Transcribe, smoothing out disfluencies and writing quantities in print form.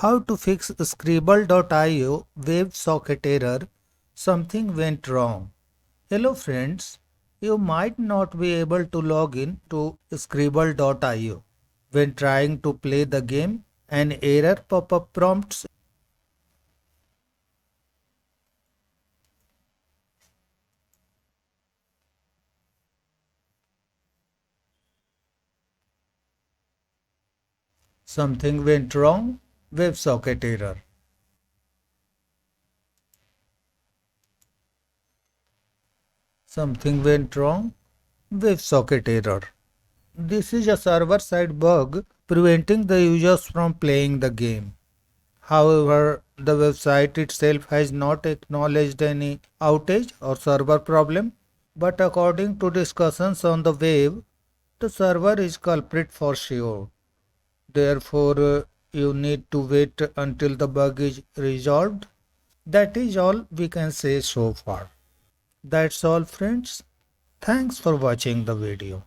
How to fix Scribble.io WebSocket error? Something went wrong. Hello friends, you might not be able to log in to Scribble.io. When trying to play the game, an error pop-up prompts something went wrong, WebSocket error. Something went wrong, WebSocket error. This is a server-side bug preventing the users from playing the game. However, the website itself has not acknowledged any outage or server problem, but according to discussions on the web, the server is culprit for sure. Therefore, you need to wait until the bug is resolved. That is all we can say so far. That's all friends. Thanks for watching the video.